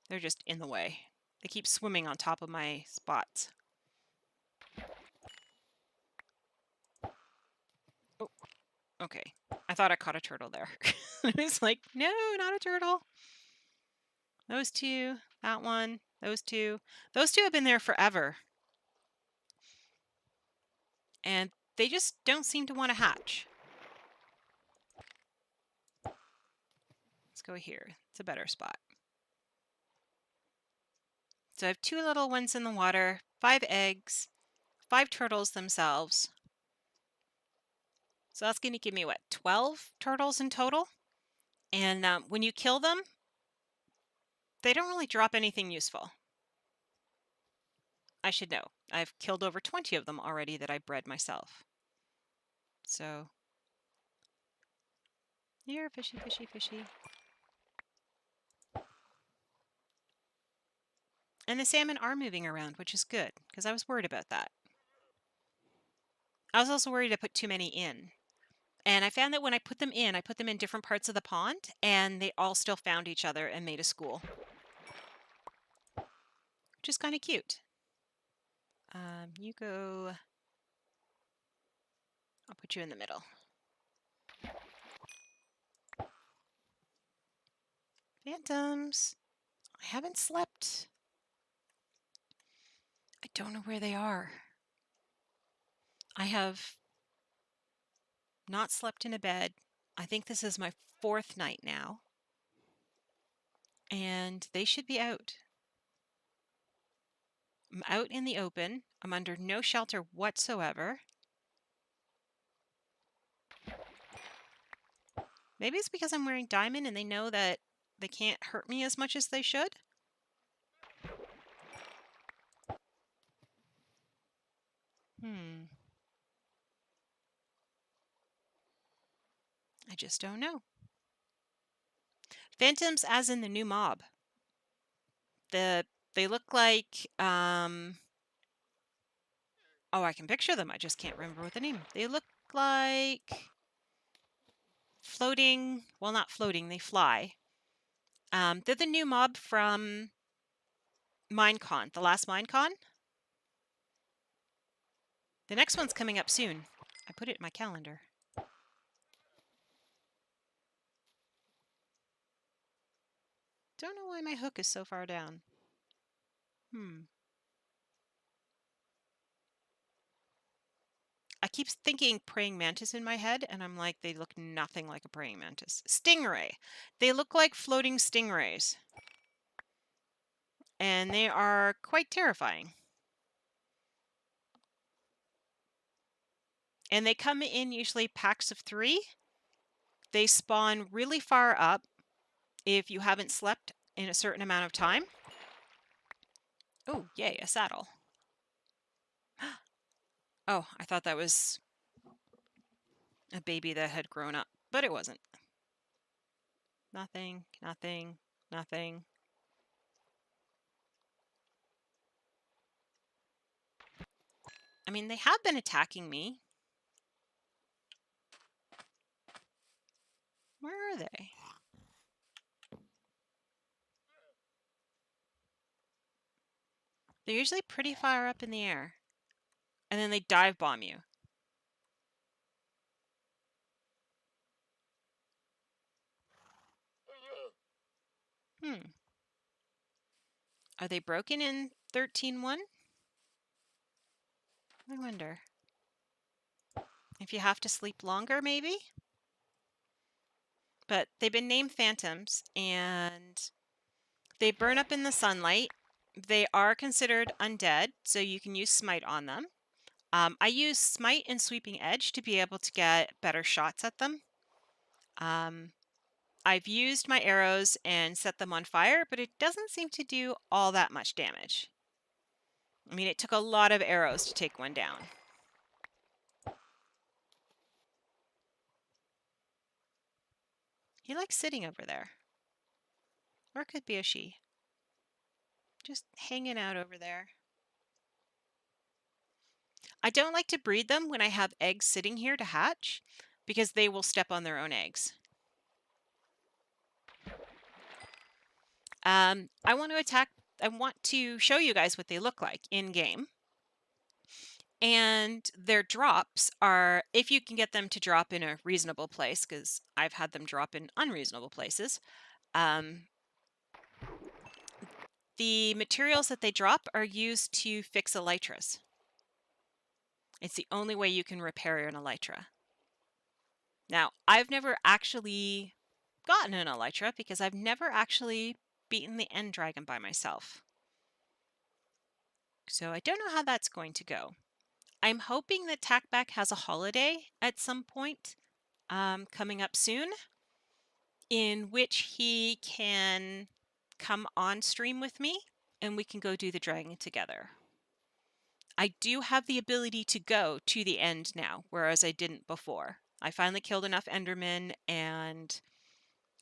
They're just in the way. They keep swimming on top of my spots. Oh, okay. I thought I caught a turtle there. I was like, no, not a turtle. Those two, that one, those two. Those two have been there forever. And they just don't seem to want to hatch. Let's go here. It's a better spot. So I have 2 little ones in the water, 5 eggs, 5 turtles themselves. So that's going to give me, what, 12 turtles in total? And when you kill them, they don't really drop anything useful. I should know. I've killed over 20 of them already that I bred myself. So, here, fishy, fishy, fishy. And the salmon are moving around, which is good, because I was worried about that. I was also worried I put too many in. And I found that when I put them in different parts of the pond, and they all still found each other and made a school. Which is kind of cute. You go... I'll put you in the middle. Phantoms! I haven't slept. I don't know where they are. I have not slept in a bed. I think this is my 4th night now. And they should be out. I'm out in the open. I'm under no shelter whatsoever. Maybe it's because I'm wearing diamond and they know that they can't hurt me as much as they should. I just don't know. Phantoms as in the new mob. They look like, oh, I can picture them. I just can't remember what the name. They look like floating, well, not floating, they fly. They're the new mob from Minecon, the last Minecon. The next one's coming up soon. I put it in my calendar. Don't know why my hook is so far down. I keep thinking praying mantis in my head, and I'm like, they look nothing like a praying mantis. Stingray. They look like floating stingrays. And they are quite terrifying. And they come in usually packs of 3. They spawn really far up if you haven't slept in a certain amount of time. Oh, yay, a saddle. Oh, I thought that was a baby that had grown up, but it wasn't. Nothing, nothing, nothing. I mean, they have been attacking me. Where are they? They're usually pretty far up in the air. And then they dive bomb you. Are they broken in 13.1? I wonder. If you have to sleep longer, maybe? But they've been named phantoms, and they burn up in the sunlight. They are considered undead, so you can use smite on them. I use smite and sweeping edge to be able to get better shots at them. I've used my arrows and set them on fire, but it doesn't seem to do all that much damage. I mean, it took a lot of arrows to take one down. He likes sitting over there. Or it could be a she. Just hanging out over there. I don't like to breed them when I have eggs sitting here to hatch, because they will step on their own eggs. I want to show you guys what they look like in game. And their drops are, if you can get them to drop in a reasonable place, because I've had them drop in unreasonable places. The materials that they drop are used to fix elytras. It's the only way you can repair an elytra. Now, I've never actually gotten an elytra because I've never actually beaten the end dragon by myself. So I don't know how that's going to go. I'm hoping that Tackback has a holiday at some point coming up soon, in which he can come on stream with me and we can go do the dragon together. I do have the ability to go to the end now, whereas I didn't before. I finally killed enough Endermen, and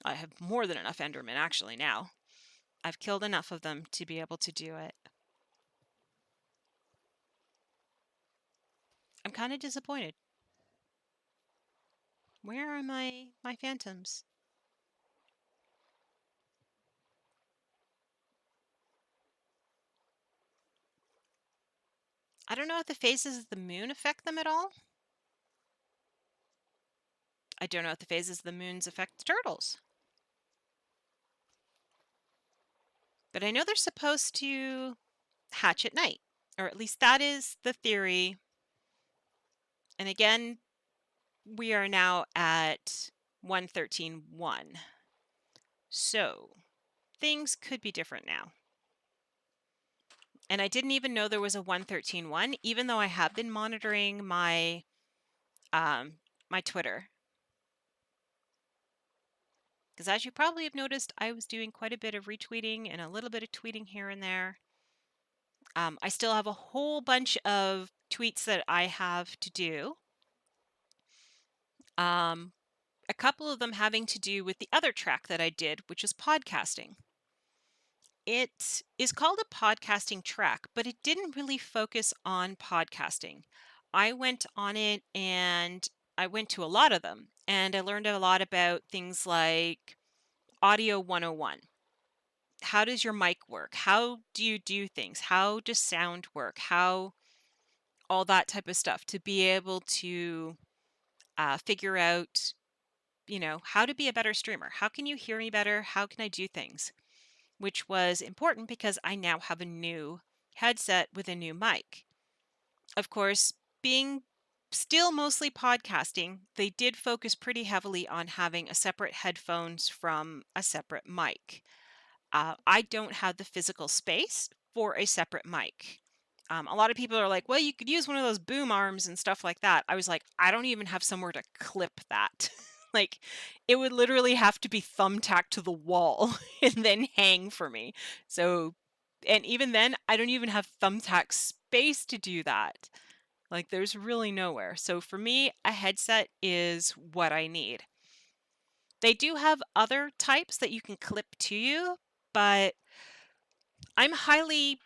I have more than enough Endermen actually now. I've killed enough of them to be able to do it. I'm kind of disappointed. Where are my phantoms? I don't know if the phases of the moon affect them at all. I don't know if the phases of the moons affect the turtles. But I know they're supposed to hatch at night, or at least that is the theory. And again, we are now at 113.1. So things could be different now. And I didn't even know there was a 113.1, even though I have been monitoring my my Twitter. Because as you probably have noticed, I was doing quite a bit of retweeting and a little bit of tweeting here and there. I still have a whole bunch of tweets that I have to do. A couple of them having to do with the other track that I did, which is podcasting. It is called a podcasting track, but it didn't really focus on podcasting. I went on it and I went to a lot of them, and I learned a lot about things like Audio 101. How does your mic work? How do you do things? How does sound work? How all that type of stuff to be able to figure out, you know, how to be a better streamer. How can you hear me better? How can I do things? Which was important because I now have a new headset with a new mic. Of course, being still mostly podcasting, they did focus pretty heavily on having a separate headphones from a separate mic. I don't have the physical space for a separate mic. A lot of people are like, well, you could use one of those boom arms and stuff like that. I was like, I don't even have somewhere to clip that. Like, it would literally have to be thumbtacked to the wall and then hang for me. So, and even then, I don't even have thumbtack space to do that. Like, there's really nowhere. So for me, a headset is what I need. They do have other types that you can clip to you, but I'm highly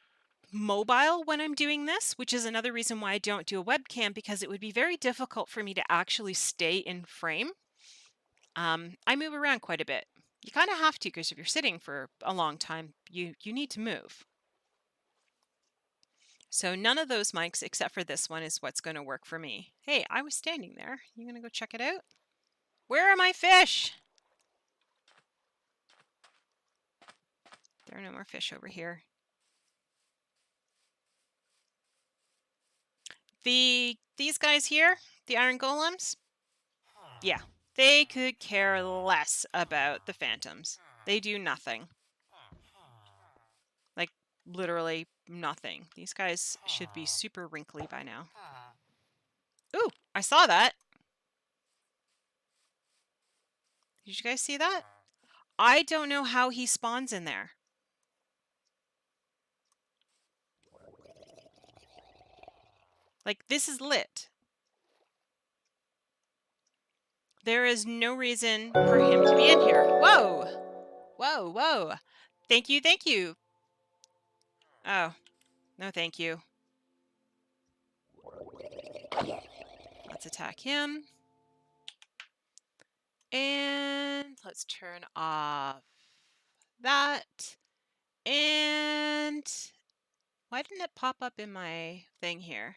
mobile when I'm doing this, which is another reason why I don't do a webcam, because it would be very difficult for me to actually stay in frame. I move around quite a bit. You kind of have to, because if you're sitting for a long time, you need to move. So none of those mics except for this one is what's going to work for me. Hey, I was standing there. You going to go check it out? Where are my fish? There are no more fish over here. These guys here, the iron golems, yeah, they could care less about the phantoms. They do nothing. Like, literally nothing. These guys should be super wrinkly by now. Ooh, I saw that. Did you guys see that? I don't know how he spawns in there. Like, this is lit. There is no reason for him to be in here. Whoa! Whoa, whoa. Thank you, thank you. Oh, no thank you. Let's attack him. And let's turn off that. And why didn't it pop up in my thing here?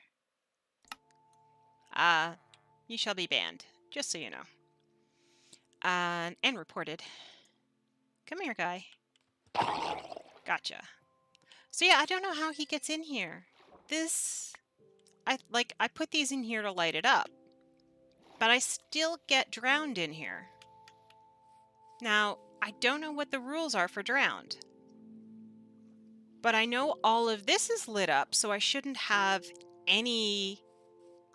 You shall be banned, just so you know. And reported. Come here, guy. Gotcha. So yeah, I don't know how he gets in here. I put these in here to light it up, but I still get drowned in here. Now, I don't know what the rules are for drowned, but I know all of this is lit up, so I shouldn't have any,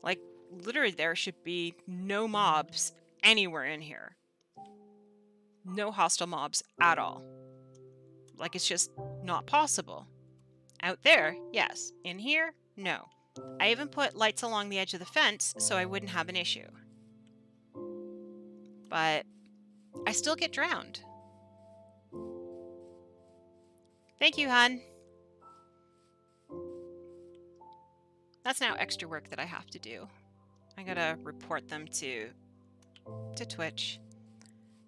like, literally there should be no mobs anywhere in here. No hostile mobs at all. Like, it's just not possible. Out there, yes. In here, no. I even put lights along the edge of the fence so I wouldn't have an issue. But I still get drowned. Thank you, hun. That's now extra work that I have to do. I gotta report them to Twitch.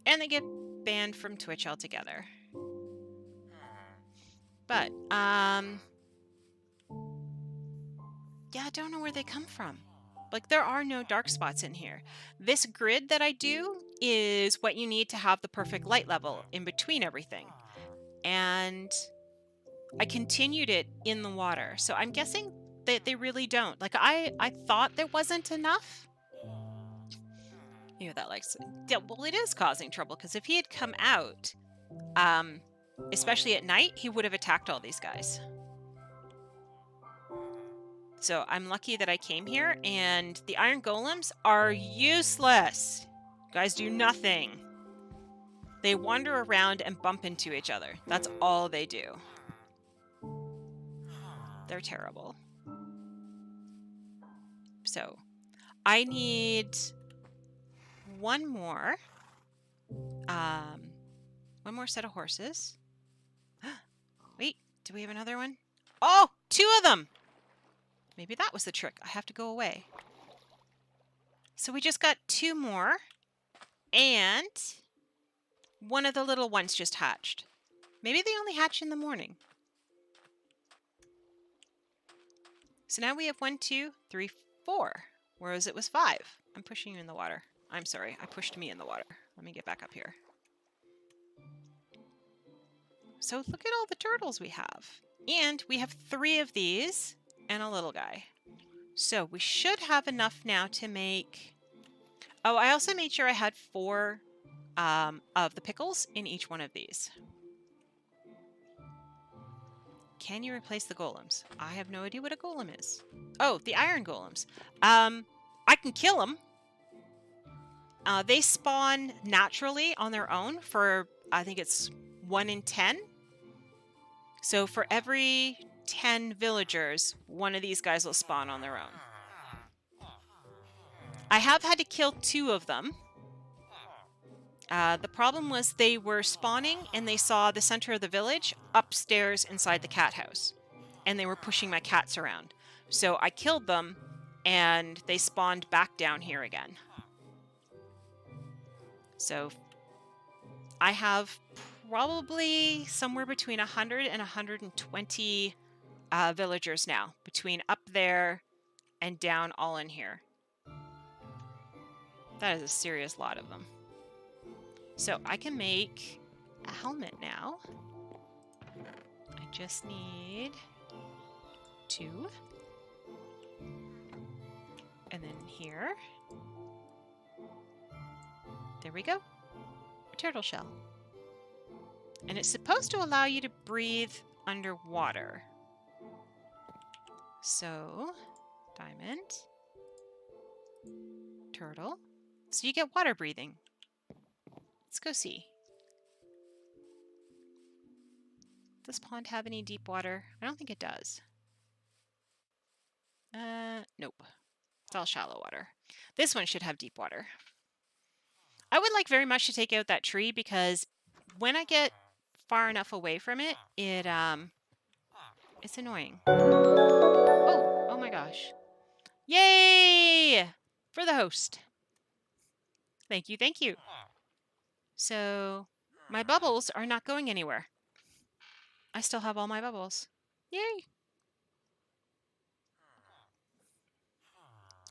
And they get banned from Twitch altogether. But, yeah, I don't know where they come from. Like, there are no dark spots in here. This grid that I do is what you need to have the perfect light level in between everything. And I continued it in the water. So I'm guessing that they really don't. Like, I thought there wasn't enough. You know, that likes... Yeah, well, it is causing trouble, because if he had come out, especially at night, he would have attacked all these guys. So I'm lucky that I came here, and the iron golems are useless. You guys do nothing. They wander around and bump into each other. That's all they do. They're terrible. So I need one more set of horses. Wait, do we have another one? Oh, 2 of them. Maybe that was the trick. I have to go away. So we just got 2 more, and one of the little ones just hatched. Maybe they only hatch in the morning. So now we have 1, 2, 3, 4, whereas it was 5. I'm pushing you in the water. I'm sorry, I pushed me in the water. Let me get back up here. So look at all the turtles we have. And we have 3 of these and a little guy. So we should have enough now to make... Oh, I also made sure I had 4 of the pickles in each one of these. Can you replace the golems? I have no idea what a golem is. Oh, the iron golems. I can kill them. They spawn naturally on their own for, I think it's 1 in 10. So for every 10 villagers, one of these guys will spawn on their own. I have had to kill 2 of them. The problem was they were spawning and they saw the center of the village upstairs inside the cat house. And they were pushing my cats around. So I killed them and they spawned back down here again. So I have probably somewhere between 100 and 120 villagers now, between up there and down all in here. That is a serious lot of them. So I can make a helmet now. I just need 2. And then here. There we go. A turtle shell. And it's supposed to allow you to breathe underwater. So, diamond. Turtle. So you get water breathing. Let's go see. Does this pond have any deep water? I don't think it does. Nope. It's all shallow water. This one should have deep water. I would like very much to take out that tree because when I get far enough away from it, it's annoying. Oh my gosh. Yay! For the host. Thank you, thank you. So, my bubbles are not going anywhere. I still have all my bubbles. Yay!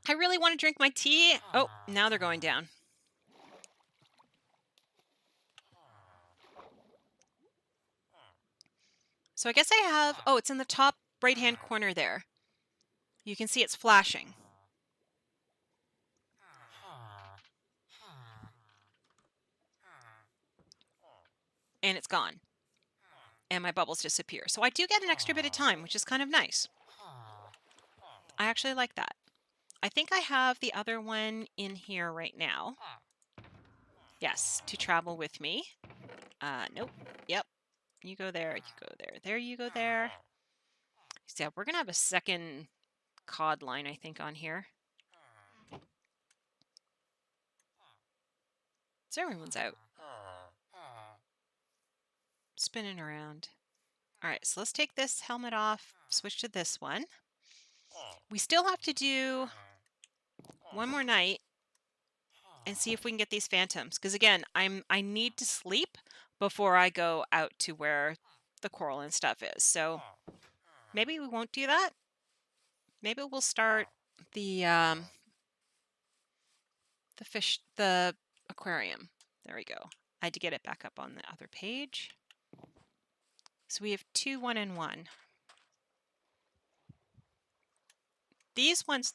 I really want to drink my tea. Oh, now they're going down. So I guess I have, oh, it's in the top right-hand corner there. You can see it's flashing. And it's gone. And my bubbles disappear. So I do get an extra bit of time, which is kind of nice. I actually like that. I think I have the other one in here right now. Yes, to travel with me. Nope. Yep. You go there, you go there. There you go there. So we're going to have a second cod line, I think, on here. So everyone's out. Spinning around. All right, so let's take this helmet off, switch to this one. We still have to do one more night and see if we can get these phantoms. Because again, I need to sleep before I go out to where the coral and stuff is. So maybe we won't do that. Maybe we'll start the aquarium. There we go. I had to get it back up on the other page. So we have 2, 1, and 1. These ones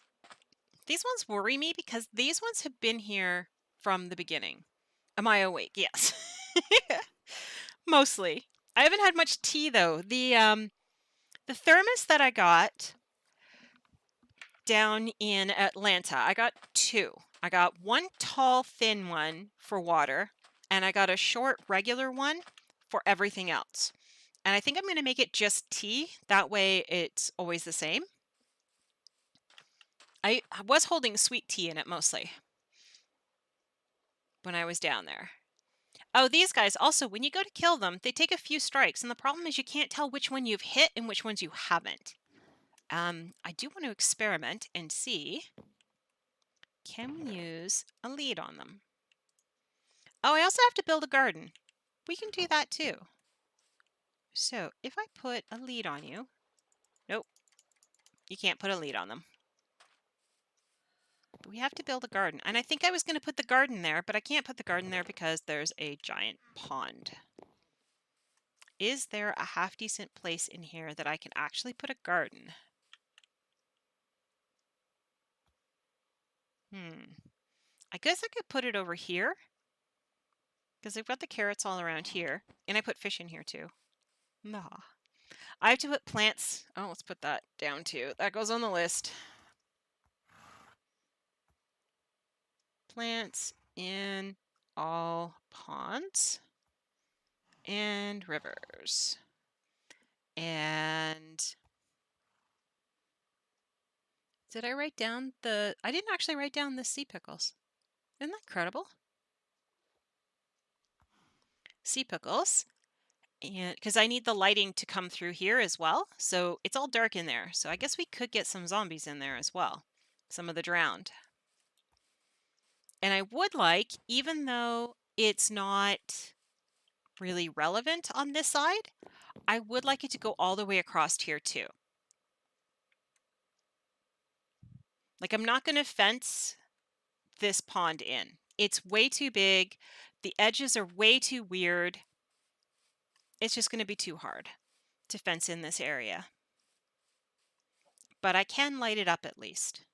worry me because these ones have been here from the beginning. Am I awake? Yes. Mostly. I haven't had much tea though. The thermos that I got down in Atlanta, I got 2. I got one tall, thin one for water, and I got a short, regular one for everything else. And I think I'm going to make it just tea. That way it's always the same. I was holding sweet tea in it mostly when I was down there. Oh, these guys also, when you go to kill them, they take a few strikes. And the problem is you can't tell which one you've hit and which ones you haven't. I do want to experiment and see, can we use a lead on them? Oh, I also have to build a garden. We can do that too. So if I put a lead on you, nope, you can't put a lead on them. But we have to build a garden. And I think I was going to put the garden there, but I can't put the garden there because there's a giant pond. Is there a half decent place in here that I can actually put a garden? I guess I could put it over here because I've got the carrots all around here, and I put fish in here too. Nah. I have to put plants. Oh, let's put that down too. That goes on the list. Plants in all ponds and rivers. And did I write down the... I didn't actually write down the sea pickles. Isn't that incredible? Sea pickles. And because I need the lighting to come through here as well. So it's all dark in there. So I guess we could get some zombies in there as well. Some of the drowned. And I would like, even though it's not really relevant on this side, I would like it to go all the way across here too. Like, I'm not going to fence this pond in. It's way too big. The edges are way too weird. It's just going to be too hard to fence in this area. But I can light it up at least.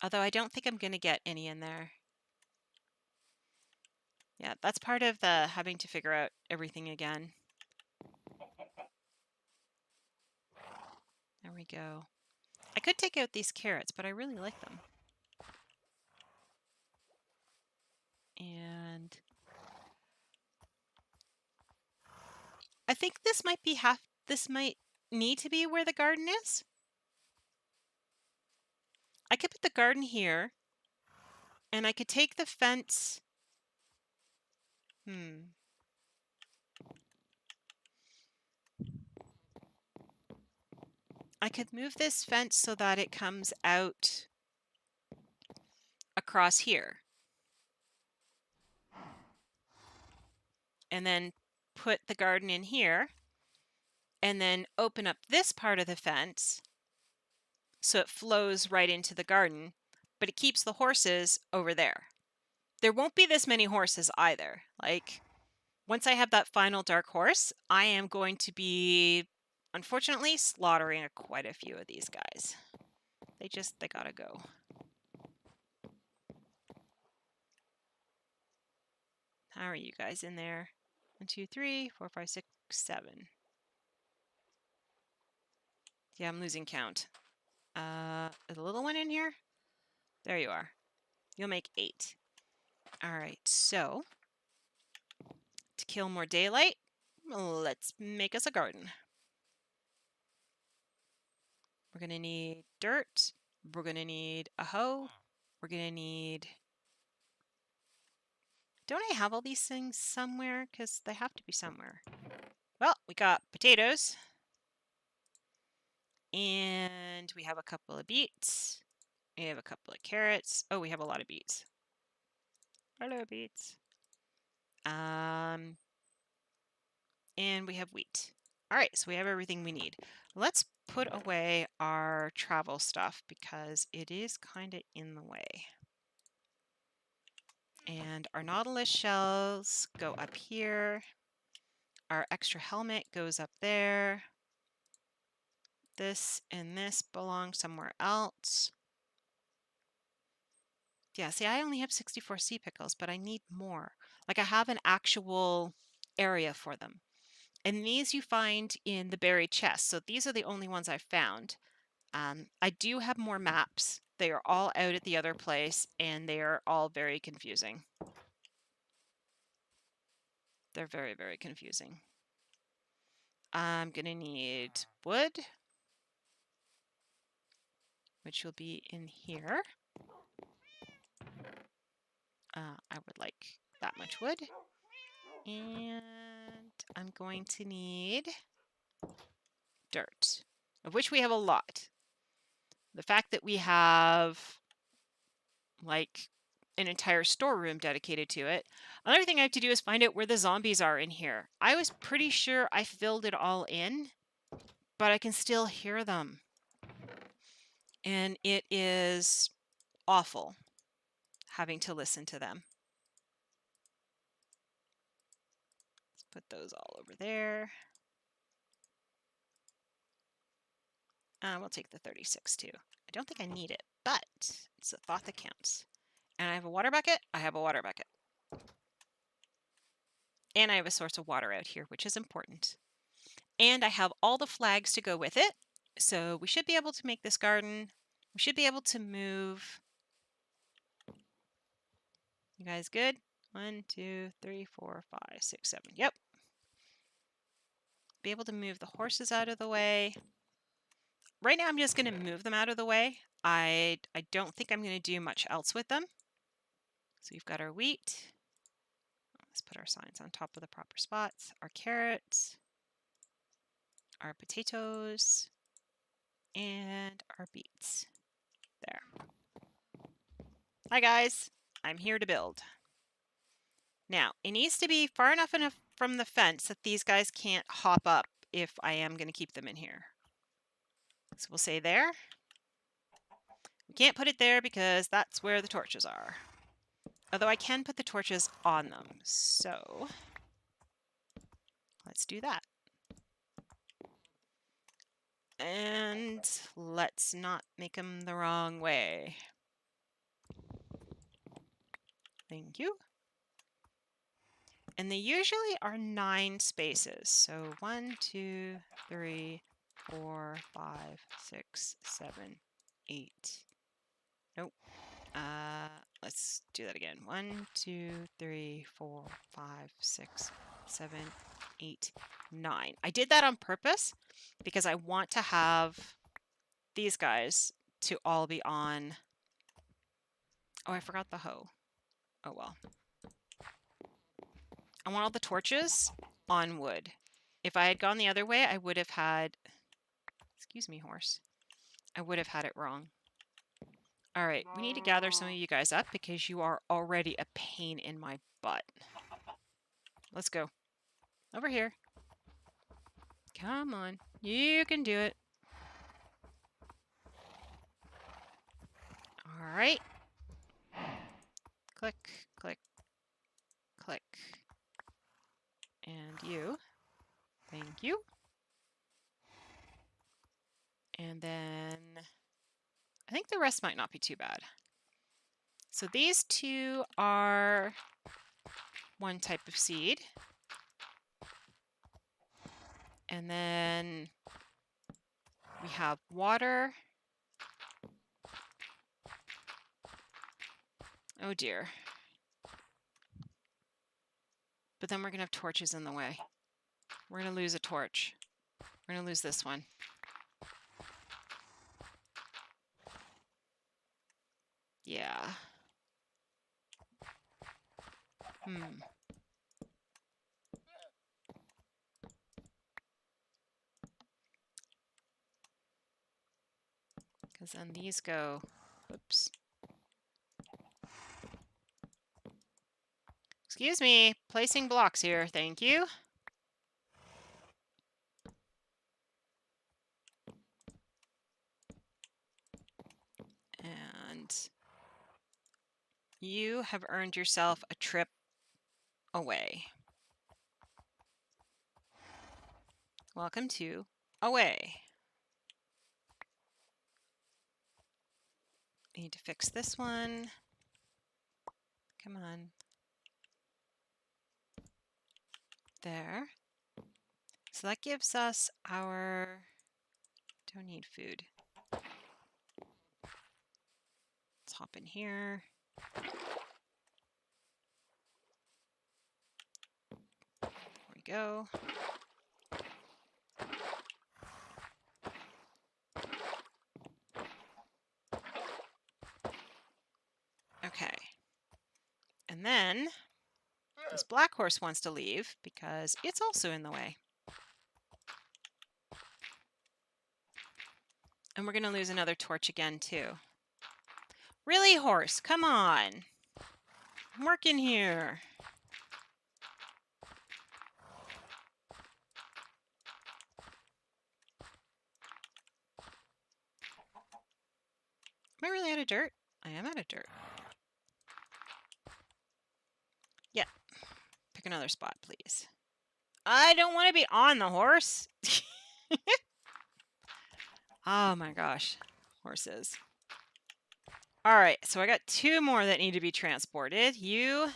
Although I don't think I'm going to get any in there. Yeah, that's part of the having to figure out everything again. There we go. I could take out these carrots, but I really like them. And I think this might be this might need to be where the garden is. I could put the garden here, and I could take the fence. I could move this fence so that it comes out across here. And then put the garden in here and then open up this part of the fence so it flows right into the garden, but it keeps the horses over there. There won't be this many horses either. Like, once I have that final dark horse, I am going to be, unfortunately, slaughtering quite a few of these guys. They gotta go. How are you guys in there? 1, 2, 3, 4, 5, 6, 7. Yeah, I'm losing count. Is a little one in here? There you are. You'll make 8. All right, so to kill more daylight, let's make us a garden. We're gonna need dirt. We're gonna need a hoe. We're gonna need... Don't I have all these things somewhere? Because they have to be somewhere. Well, we got potatoes. And we have a couple of beets. We have a couple of carrots. Oh, we have a lot of beets. Hello, beets. And we have wheat. All right, so we have everything we need. Let's put away our travel stuff because it is kind of in the way. And our nautilus shells go up here. Our extra helmet goes up there. This and this belong somewhere else. Yeah, see, I only have 64 sea pickles, but I need more. Like, I have an actual area for them. And these you find in the buried chest. So these are the only ones I've found. I do have more maps. They are all out at the other place, and they are all very confusing. They're very, very confusing. I'm going to need wood, which will be in here. I would like that much wood. And I'm going to need dirt, of which we have a lot. The fact that we have like an entire storeroom dedicated to it. Another thing I have to do is find out where the zombies are in here. I was pretty sure I filled it all in, but I can still hear them. And it is awful having to listen to them. Let's put those all over there. We'll take the 36 too. I don't think I need it, but it's a thought that counts. And I have a water bucket. I have a water bucket. And I have a source of water out here, which is important. And I have all the flags to go with it. So we should be able to make this garden. We should be able to move. You guys good? 1, 2, 3, 4, 5, 6, 7. Yep. Be able to move the horses out of the way. Right now I'm just going to move them out of the way. I don't think I'm going to do much else with them. So we've got our wheat. Let's put our signs on top of the proper spots. Our carrots. Our potatoes. And our beets. There. Hi guys. I'm here to build. Now, it needs to be far enough from the fence that these guys can't hop up if I am going to keep them in here. So we'll say there. We can't put it there because that's where the torches are. Although I can put the torches on them. So let's do that. And let's not make them the wrong way. Thank you. And they usually are 9 spaces. So 1, 2, 3, 4, 5, 6, 7, 8. Nope. Let's do that again. 1, 2, 3, 4, 5, 6, 7, 8, 9. I did that on purpose because I want to have these guys to all be on. Oh, I forgot the hoe. Oh well. I want all the torches on wood. If I had gone the other way, I would have had... Excuse me, horse. I would have had it wrong. All right, we need to gather some of you guys up because you are already a pain in my butt. Let's go. Over here. Come on. You can do it. All right. Click, click, click. And you. Thank you. And then I think the rest might not be too bad. So these two are one type of seed. And then we have water. Oh dear. But then we're going to have torches in the way. We're going to lose a torch. We're going to lose this one. Yeah. Because then these go, oops. Excuse me, placing blocks here, thank you. And you have earned yourself a trip away. Welcome to Away. Need to fix this one. Come on. There. So that gives us our... Don't need food. Let's hop in here. There we go. Okay. And then this black horse wants to leave because it's also in the way. And we're going to lose another torch again, too. Really, horse? Come on. I'm working here. Am I really out of dirt? I am out of dirt. Yeah. Pick another spot, please. I don't want to be on the horse. Oh my gosh. Horses. All right, so I got two more that need to be transported. You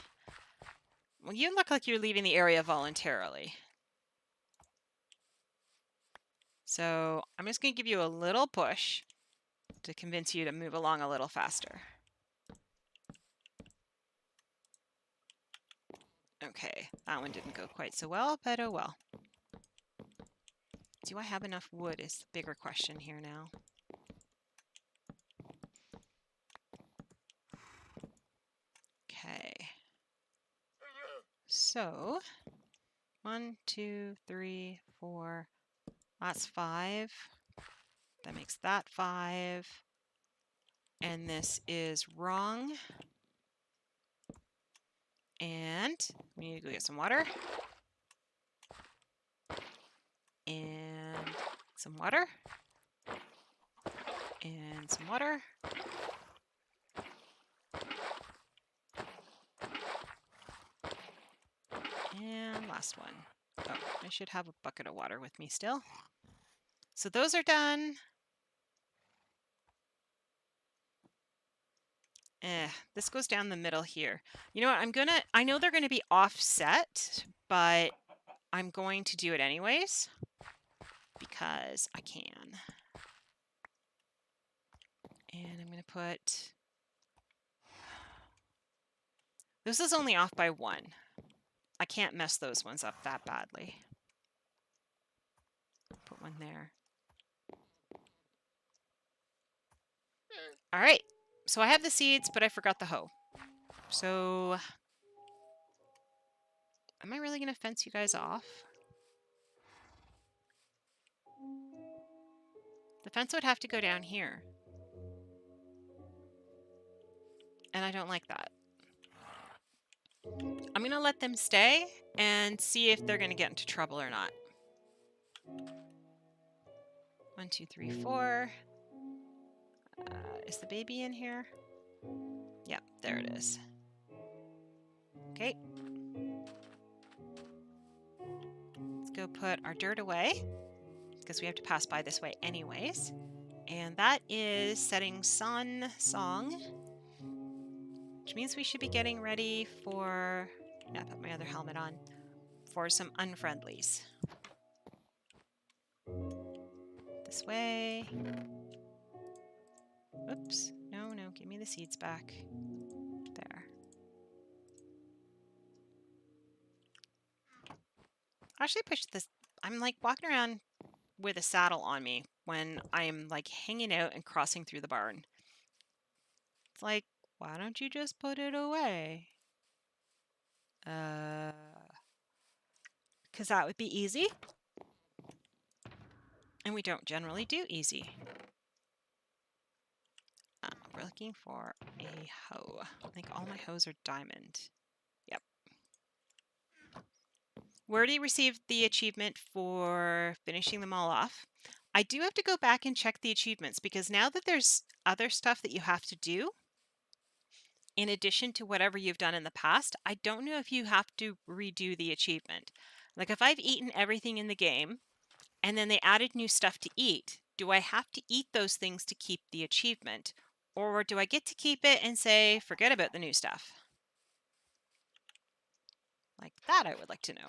look like you're leaving the area voluntarily. So I'm just going to give you a little push to convince you to move along a little faster. Okay, that one didn't go quite so well, but oh well. Do I have enough wood is the bigger question here now. Okay. So, 1, 2, 3, 4. That's 5. That makes that 5. And this is wrong. And we need to go get some water. And some water. And some water. And last one. Oh, I should have a bucket of water with me still. So those are done. This goes down the middle here. You know what, I know they're gonna be offset, but I'm going to do it anyways because I can. And I'm gonna put, this is only off by 1. I can't mess those ones up that badly. Put one there. All right, so I have the seeds, but I forgot the hoe. So, am I really gonna fence you guys off? The fence would have to go down here. And I don't like that. I'm I'm going to let them stay and see if they're going to get into trouble or not. 1, 2, 3, 4. Is the baby in here? Yeah, there it is. Okay. Let's go put our dirt away because we have to pass by this way anyways. And that is setting sun song, which means we should be getting ready for, yeah, put my other helmet on, for some unfriendlies. This way. Oops. No, give me the seeds back. There. I actually push this. I'm like walking around with a saddle on me when I'm like hanging out and crossing through the barn. It's like, why don't you just put it away? Because that would be easy. And we don't generally do easy. We're looking for a hoe. I think all my hoes are diamond. Yep. We already received the achievement for finishing them all off. I do have to go back and check the achievements because now that there's other stuff that you have to do, in addition to whatever you've done in the past, I don't know if you have to redo the achievement. Like if I've eaten everything in the game and then they added new stuff to eat, do I have to eat those things to keep the achievement? Or do I get to keep it and say, forget about the new stuff? Like that I would like to know.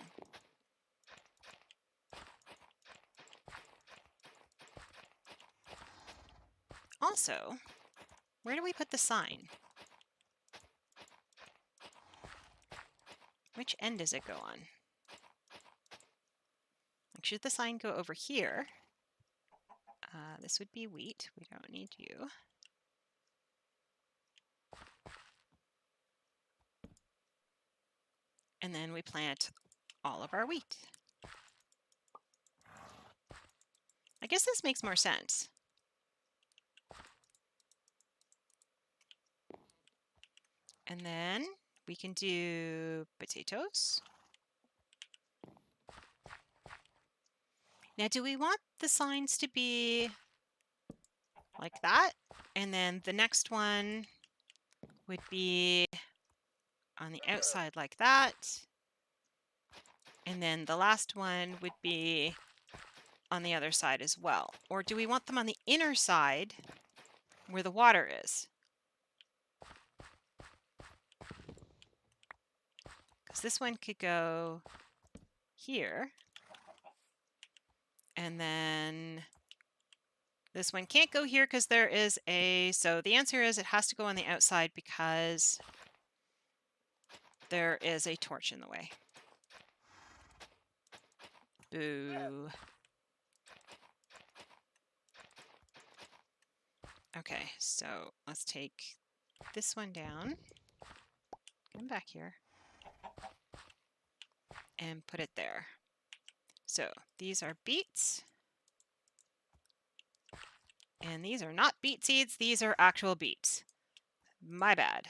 Also, where do we put the sign? Which end does it go on? Like, should the sign go over here? This would be wheat. We don't need you. And then we plant all of our wheat. I guess this makes more sense. And then we can do potatoes. Now, do we want the signs to be like that? And then the next one would be on the outside like that. And then the last one would be on the other side as well. Or do we want them on the inner side where the water is? Because this one could go here. And then this one can't go here because there is a... So the answer is it has to go on the outside because there is a torch in the way. Boo. Okay, so let's take this one down. Come back here. And put it there. So these are beets. And these are not beet seeds, these are actual beets. My bad.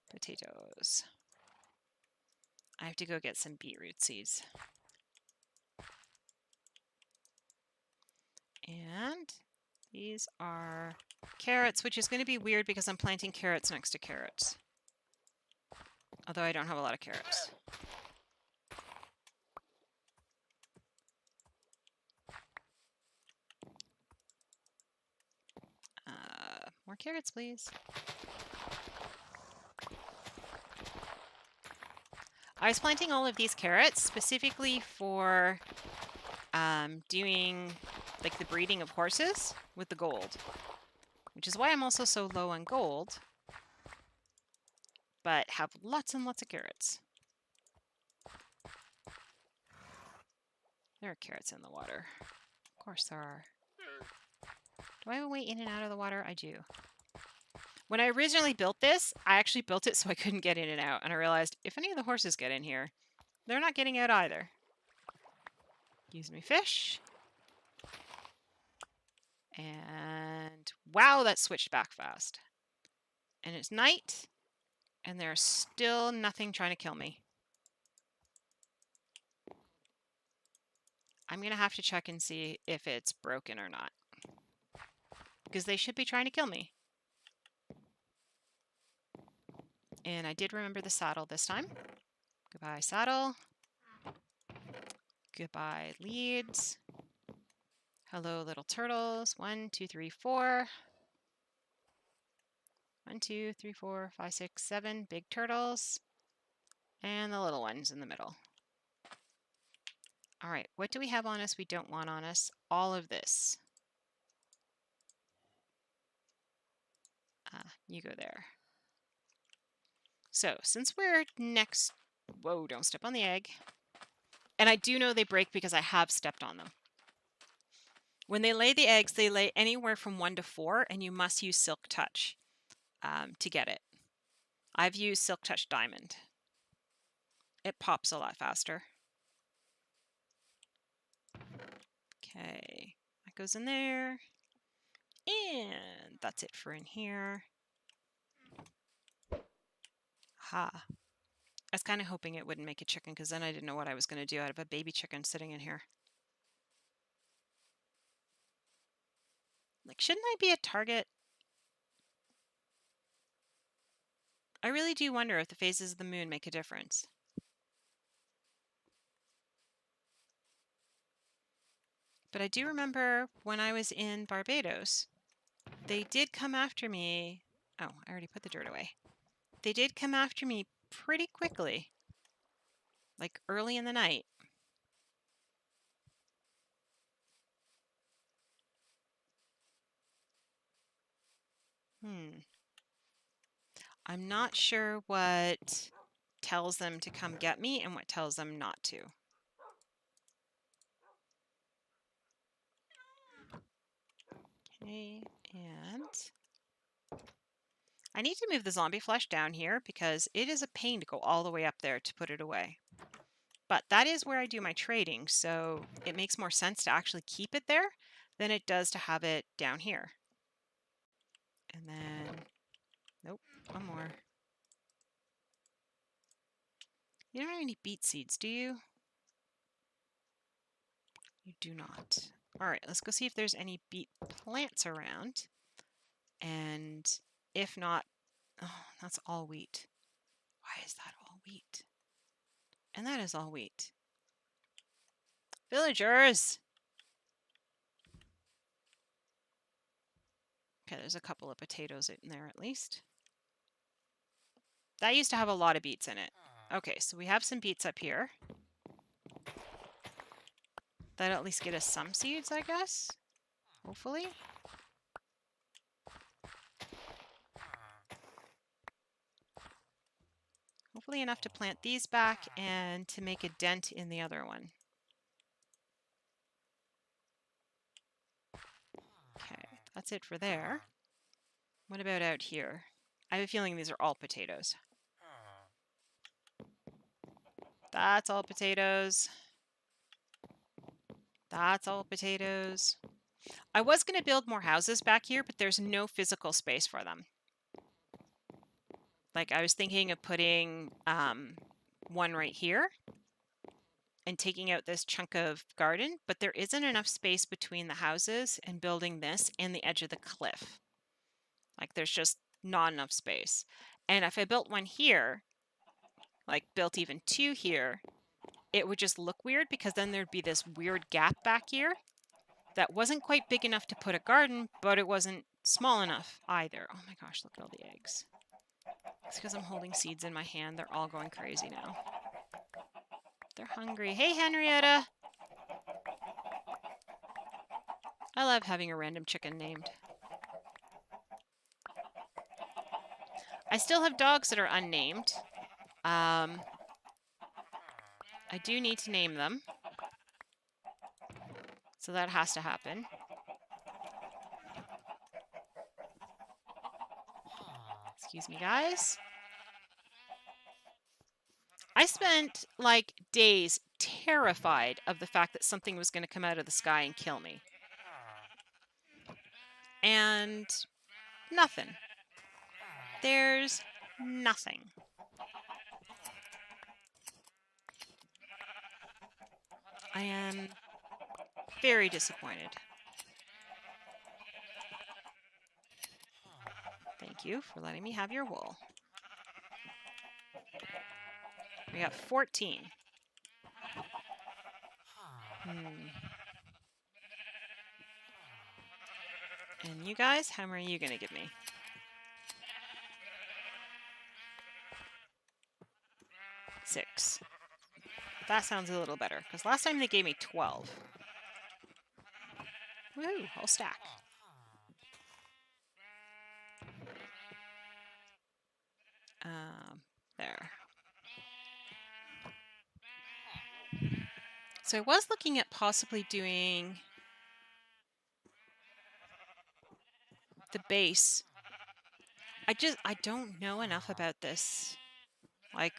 Potatoes. I have to go get some beetroot seeds. And these are carrots, which is going to be weird because I'm planting carrots next to carrots. Although I don't have a lot of carrots. More carrots, please. I was planting all of these carrots specifically for doing like the breeding of horses with the gold, which is why I'm also so low on gold, but have lots and lots of carrots. There are carrots in the water. Of course there are. Do I have a way in and out of the water? I do. When I originally built this, I actually built it so I couldn't get in and out, and I realized if any of the horses get in here, they're not getting out either. Use me fish. And wow, that switched back fast. And it's night, And there's still nothing trying to kill me. I'm going to have to check and see if it's broken or not. Because they should be trying to kill me. And I did remember the saddle this time. Goodbye, saddle. Goodbye, leads. Hello, little turtles. 1, 2, 3, 4. 1, 2, 3, 4, 5, 6, 7 big turtles. And the little ones in the middle. All right, what do we have on us we don't want on us? All of this. You go there. So, since we're next... Whoa, don't step on the egg. And I do know they break because I have stepped on them. When they lay the eggs, they lay anywhere from 1 to 4, and you must use Silk Touch to get it. I've used Silk Touch Diamond. It pops a lot faster. Okay, that goes in there. And that's it for in here. Ha. I was kind of hoping it wouldn't make a chicken because then I didn't know what I was going to do out of a baby chicken sitting in here. Like, shouldn't I be a target? I really do wonder if the phases of the moon make a difference. But I do remember when I was in Barbados, they did come after me. Oh, I already put the dirt away. They did come after me pretty quickly, like early in the night. I'm not sure what tells them to come get me and what tells them not to. Okay, and I need to move the zombie flesh down here because it is a pain to go all the way up there to put it away. But that is where I do my trading, so it makes more sense to actually keep it there than it does to have it down here. And then, nope, one more. You don't have any beet seeds, do you? You do not. All right, let's go see if there's any beet plants around. And if not, oh, that's all wheat. Why is that all wheat? And that is all wheat. Villagers! Okay, there's a couple of potatoes in there at least. That used to have a lot of beets in it. Okay, so we have some beets up here. That'll at least get us some seeds, I guess. Hopefully. Hopefully enough to plant these back and to make a dent in the other one. Okay, that's it for there. What about out here? I have a feeling these are all potatoes. That's all potatoes. That's all potatoes. I was going to build more houses back here, but there's no physical space for them. Like, I was thinking of putting one right here and taking out this chunk of garden, but there isn't enough space between the houses and building this and the edge of the cliff. Like, there's just not enough space. And if I built one here, like built even 2 here, it would just look weird because then there'd be this weird gap back here that wasn't quite big enough to put a garden, but it wasn't small enough either. Oh my gosh, look at all the eggs. It's because I'm holding seeds in my hand. They're all going crazy now. They're hungry. Hey, Henrietta! I love having a random chicken named. I still have dogs that are unnamed. I do need to name them. So that has to happen. Excuse me, guys. I spent, like, days terrified of the fact that something was going to come out of the sky and kill me. And nothing. There's Nothing. I am very disappointed. Thank you for letting me have your wool. We got 14. And you guys, how many are you going to give me? 6. That sounds a little better, because last time they gave me 12. Woo, whole stack. There. So I was looking at possibly doing the base. I don't know enough about this. Like,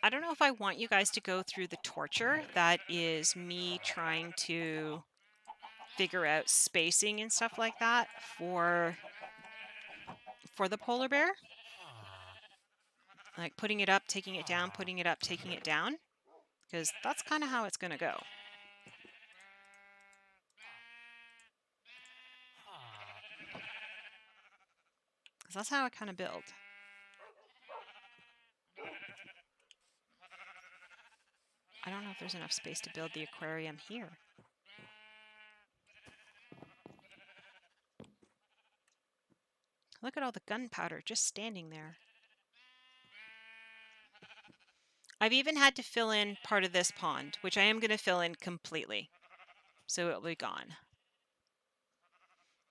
I don't know if I want you guys to go through the torture that is me trying to figure out spacing and stuff like that for the polar bear. Like putting it up, taking it down, putting it up, taking it down. Because that's kind of how it's going to go. Because that's how I kind of build. I don't know if there's enough space to build the aquarium here. Look at all the gunpowder just standing there. I've even had to fill in part of this pond, which I am going to fill in completely. So it'll be gone.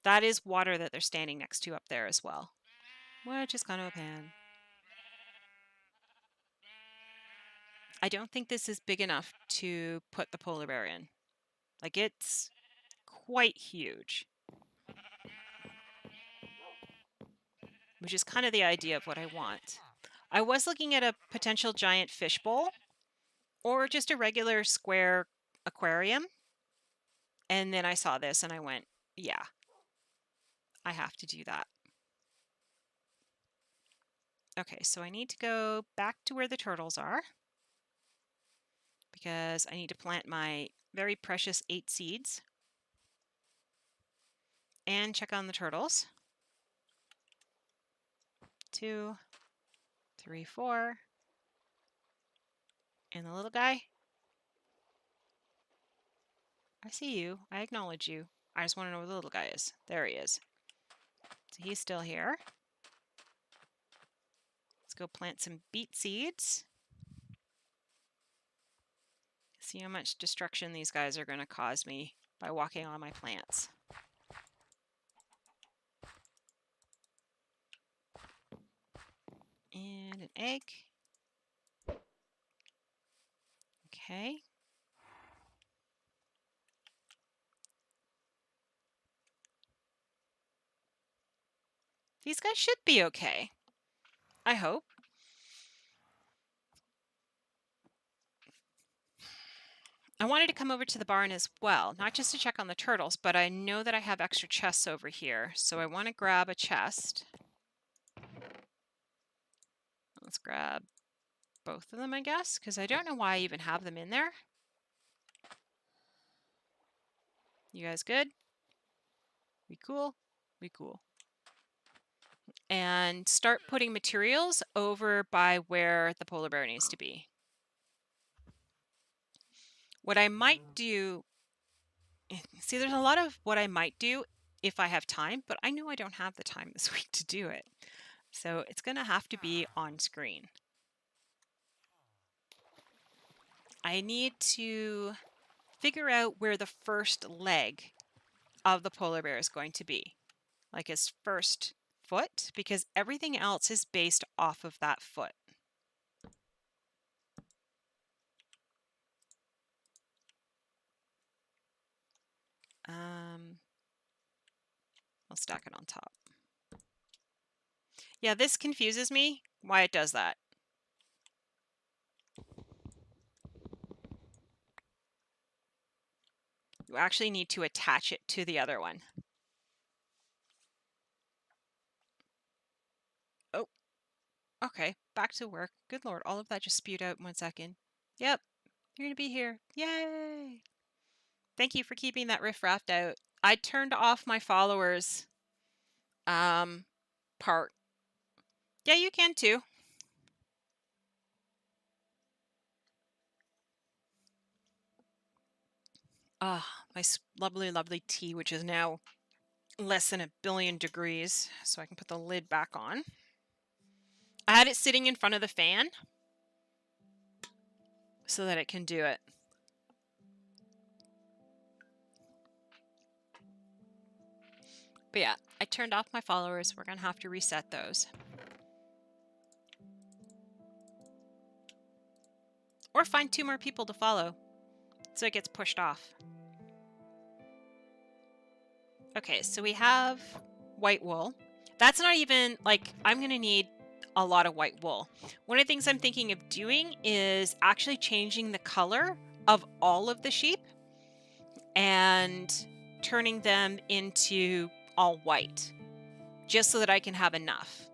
That is water that they're standing next to up there as well. Which is kind of a pain. I don't think this is big enough to put the polar bear in. Like, it's quite huge. Which is kind of the idea of what I want. I was looking at a potential giant fish bowl or just a regular square aquarium. And then I saw this and I went, yeah, I have to do that. Okay, so I need to go back to where the turtles are because I need to plant my very precious 8 seeds and check on the turtles. 2, 3, 4. And the little guy. I see you. I acknowledge you. I just want to know where the little guy is. There he is. So he's still here. Let's go plant some beet seeds. See how much destruction these guys are going to cause me by walking on my plants. And an egg. Okay. These guys should be okay. I hope. I wanted to come over to the barn as well, not just to check on the turtles, but I know that I have extra chests over here, so I want to grab a chest. Let's grab both of them, I guess, because I don't know why I even have them in there. You guys good? We cool? We cool. And start putting materials over by where the polar bear needs to be. What I might do, see, there's a lot of what I might do if I have time, but I know I don't have the time this week to do it. So it's going to have to be on screen. I need to figure out where the first leg of the polar bear is going to be, like his first foot, because everything else is based off of that foot. I'll stack it on top. Yeah, this confuses me why it does that. You actually need to attach it to the other one. Oh, Okay, back to work. Good Lord, all of that just spewed out in 1 second. Yep, you're gonna be here. Yay! Thank you for keeping that riffraff out. I turned off my followers part. Yeah, you can too. Ah, my lovely, lovely tea, which is now less than 1,000,000,000 degrees, so I can put the lid back on. I had it sitting in front of the fan so that it can do it. But yeah, I turned off my followers. We're gonna have to reset those. Or find 2 more people to follow so it gets pushed off. Okay, so we have white wool. That's not even, like, I'm gonna need a lot of white wool. One of the things I'm thinking of doing is actually changing the color of all of the sheep and turning them into all white, just so that I can have enough.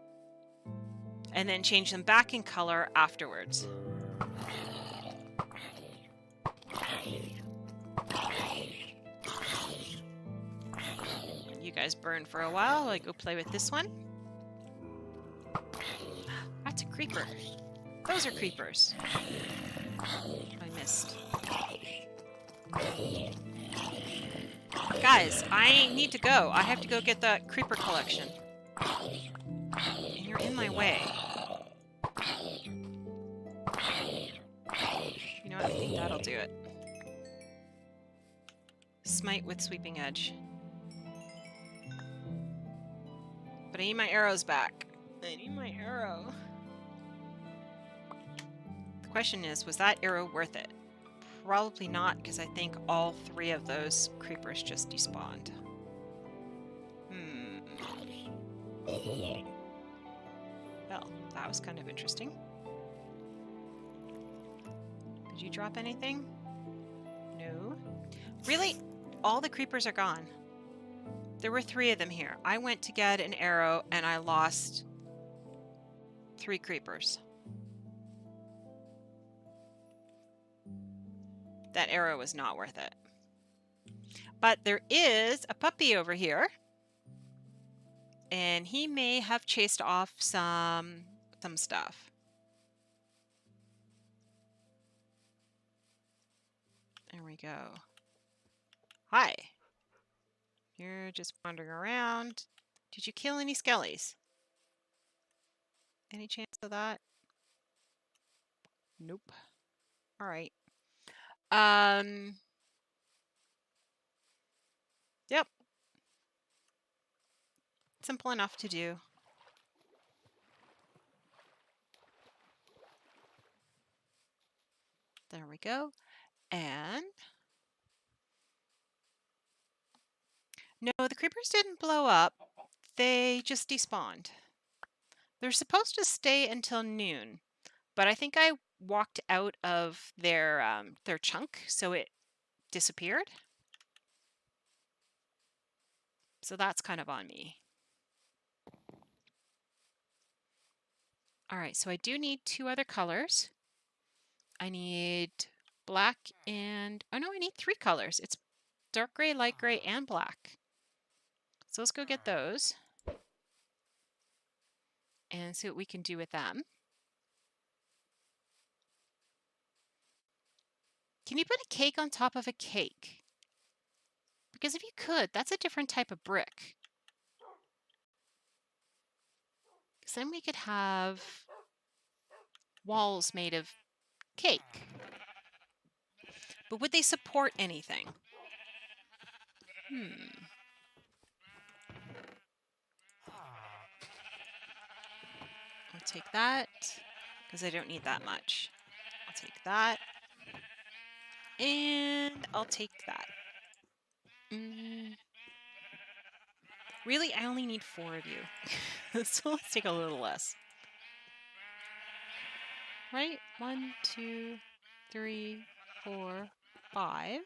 And then change them back in color afterwards. You guys burn for a while. I go play with this one. That's a creeper. Those are creepers. I missed. Guys, I need to go. I have to go get the creeper collection. And you're in my way. You know what? I think that'll do it. Smite with sweeping edge. But I need my arrows back. I need my arrow. The question is, was that arrow worth it? Probably not, because I think all 3 of those creepers just despawned. Well, that was kind of interesting. Did you drop anything? No. Really? All the creepers are gone. There were 3 of them here. I went to get an arrow and I lost 3 creepers. That arrow was not worth it. But there is a puppy over here. And he may have chased off some stuff. There we go. Hi. You're just wandering around. Did you kill any skellies? Any chance of that? Nope. All right. Yep. Simple enough to do. There we go. And no, the creepers didn't blow up. They just despawned. They're supposed to stay until noon, but I think I walked out of their chunk, so it disappeared. So that's kind of on me. All right, so I do need 2 other colors. I need black and, oh no, I need 3 colors. It's dark gray, light gray, and black. So let's go get those and see what we can do with them. Can you put a cake on top of a cake? Because if you could, that's a different type of brick. Because then we could have walls made of cake. But would they support anything? I'll take that, because I don't need that much. I'll take that. And I'll take that. Really, I only need 4 of you. So let's take a little less. Right? 1, 2, 3, 4, 5.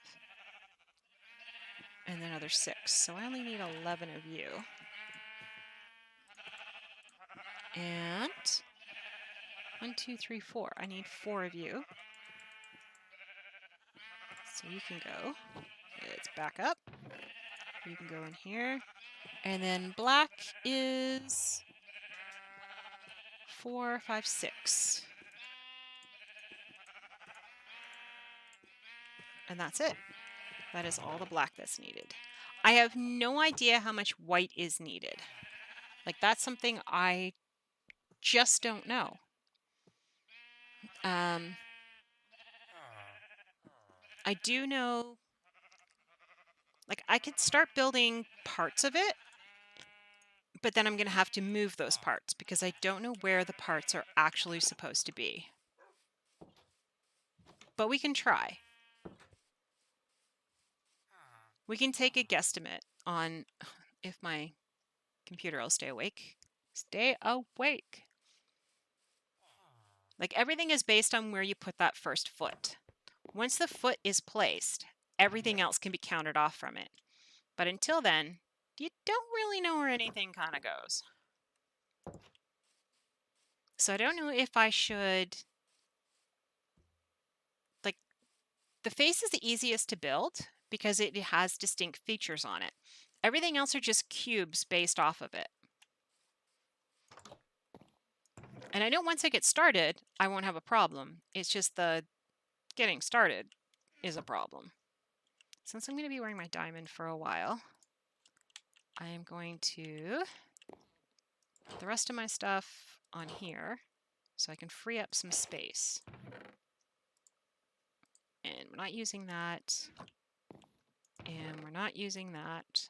And then another 6. So I only need 11 of you. And 1, 2, 3, 4. I need 4 of you. So you can go. Let's back up. You can go in here. And then black is 4, 5, 6. And that's it. That is all the black that's needed. I have no idea how much white is needed. Like, that's something I just don't know. I do know, like, I could start building parts of it, but then I'm going to have to move those parts because I don't know where the parts are actually supposed to be. But we can try. We can take a guesstimate on if my computer will stay awake. Stay awake. Like, everything is based on where you put that first foot. Once the foot is placed, everything else can be counted off from it. But until then, you don't really know where anything kind of goes. So I don't know if I should... Like, the face is the easiest to build because it has distinct features on it. Everything else are just cubes based off of it. And I know once I get started, I won't have a problem. It's just the getting started is a problem. Since I'm going to be wearing my diamond for a while, I am going to put the rest of my stuff on here so I can free up some space. And we're not using that. And we're not using that.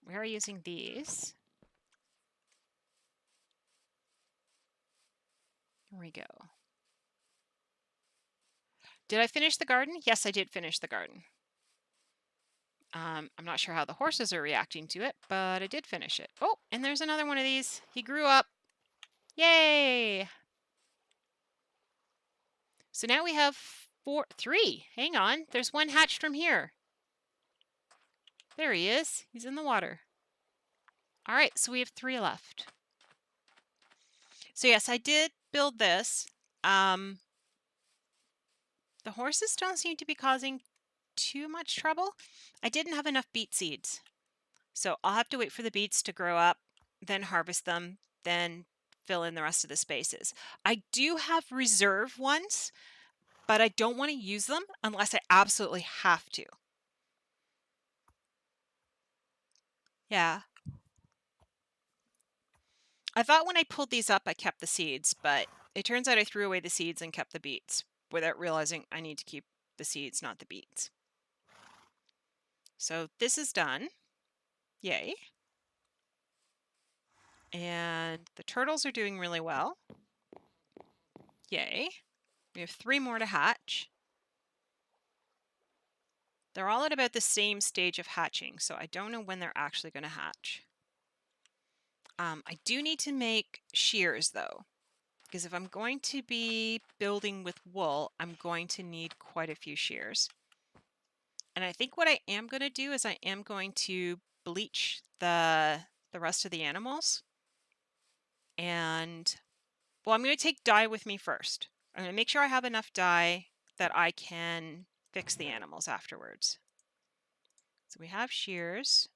We are using these. Here we go. Did I finish the garden? Yes, I did finish the garden. I'm not sure how the horses are reacting to it, but I did finish it. Oh, and there's another one of these. He grew up. Yay! So now we have 3. Hang on. There's one hatched from here. There he is. He's in the water. All right, so we have 3 left. So yes, I did build this. The horses don't seem to be causing too much trouble. I didn't have enough beet seeds. So I'll have to wait for the beets to grow up, then harvest them, then fill in the rest of the spaces. I do have reserve ones, but I don't want to use them unless I absolutely have to. Yeah. I thought when I pulled these up, I kept the seeds, but it turns out I threw away the seeds and kept the beets without realizing I need to keep the seeds, not the beets. So this is done. Yay. And the turtles are doing really well. Yay. We have 3 more to hatch. They're all at about the same stage of hatching, so I don't know when they're actually going to hatch. I do need to make shears, though, because if I'm going to be building with wool, I'm going to need quite a few shears. And I think what I am going to do is I am going to bleach the rest of the animals. And, well, I'm going to take dye with me first. I'm going to make sure I have enough dye that I can fix the animals afterwards. So we have shears,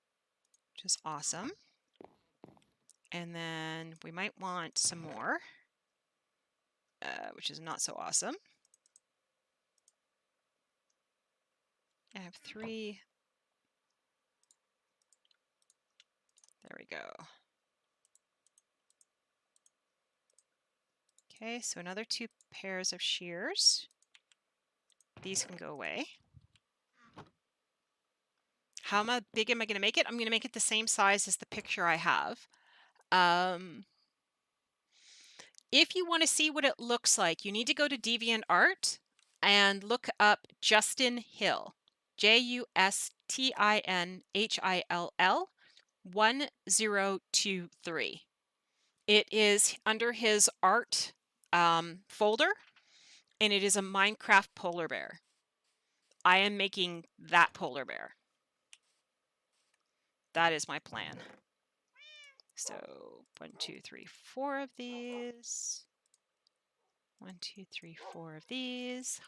which is awesome. And then we might want some more, which is not so awesome. I have 3. There we go. Okay, so another 2 pairs of shears. These can go away. How big am I going to make it? I'm going to make it the same size as the picture I have. If you want to see what it looks like, you need to go to DeviantArt and look up Justin Hill. JUSTINHILL 1023. It is under his art folder, and it is a Minecraft polar bear. I am making that polar bear. That is my plan. So 1, 2, 3, 4 of these. 1, 2, 3, 4 of these.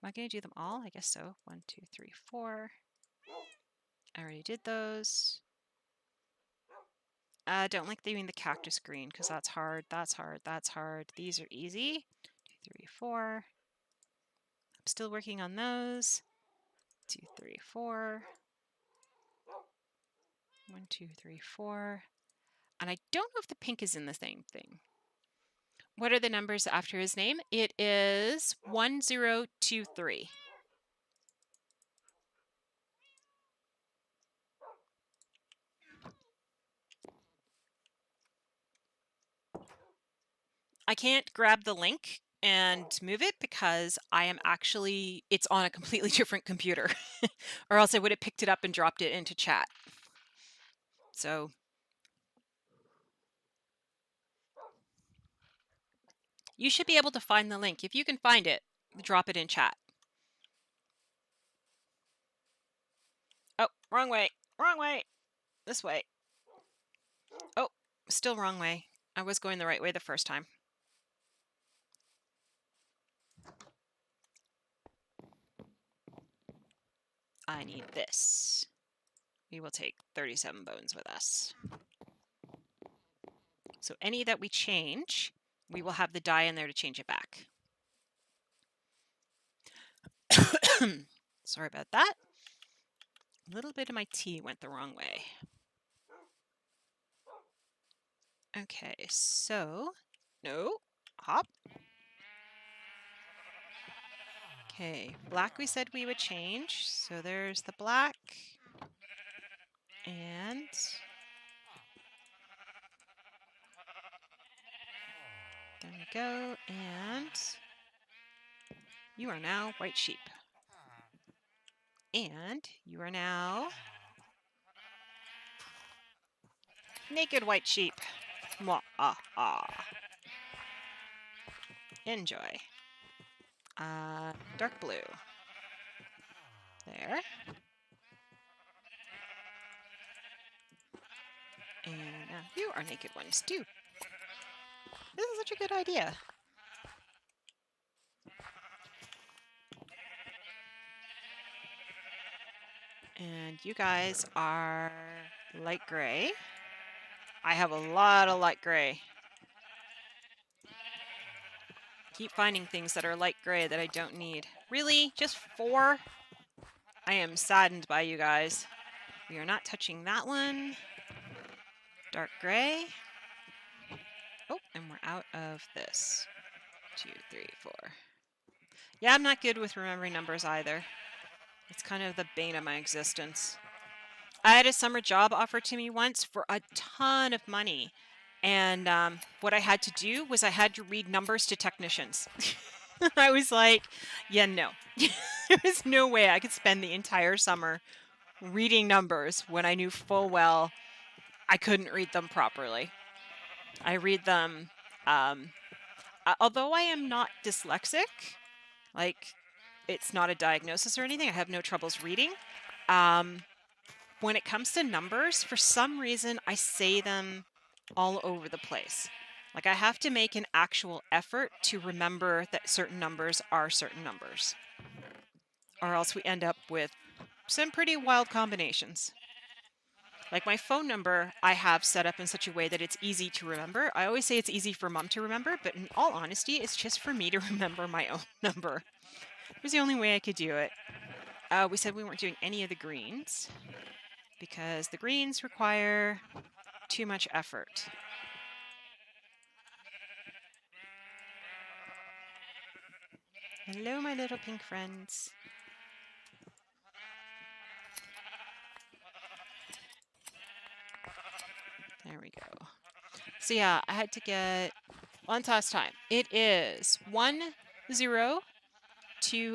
Am I going to do them all? I guess so. 1, 2, 3, 4. I already did those. I don't like doing the cactus green because that's hard, that's hard, that's hard. These are easy. 2, 3, 4. I'm still working on those. 2, 3, 4. 1, 2, 3, 4. And I don't know if the pink is in the same thing. What are the numbers after his name? It is 1023. I can't grab the link and move it because I am actually, it's on a completely different computer, or else I would have picked it up and dropped it into chat. So you should be able to find the link. If you can find it, drop it in chat. Oh, wrong way, wrong way, this way. Oh, still wrong way. I was going the right way the first time. I need this. We will take 37 bones with us. So any that we change, we will have the die in there to change it back. Sorry about that. A little bit of my tea went the wrong way. Okay, so, no, hop. Okay, black we said we would change. So there's the black. And there we go. And you are now white sheep. And you are now naked white sheep. Mwah-ah-ah. Enjoy. Dark blue. There. And now you are naked ones too. This is such a good idea. And you guys are light gray. I have a lot of light gray. Keep finding things that are light gray that I don't need. Really? Just 4? I am saddened by you guys. We are not touching that one. Dark gray. Oh, and we're out of this. 2, 3, 4. Yeah, I'm not good with remembering numbers either. It's kind of the bane of my existence. I had a summer job offered to me once for a ton of money. And what I had to do was I had to read numbers to technicians. I was like, yeah, no. There was no way I could spend the entire summer reading numbers when I knew full well I couldn't read them properly. I read them, although I am not dyslexic, like it's not a diagnosis or anything, I have no troubles reading. When it comes to numbers, for some reason, I say them all over the place. Like I have to make an actual effort to remember that certain numbers are certain numbers. Or else we end up with some pretty wild combinations. Like my phone number, I have set up in such a way that it's easy to remember. I always say it's easy for Mom to remember, but in all honesty, it's just for me to remember my own number. It was the only way I could do it. We said we weren't doing any of the greens because the greens require too much effort. Hello, my little pink friends. There we go. So yeah, I had to get one last time. It is 1, 0, 2.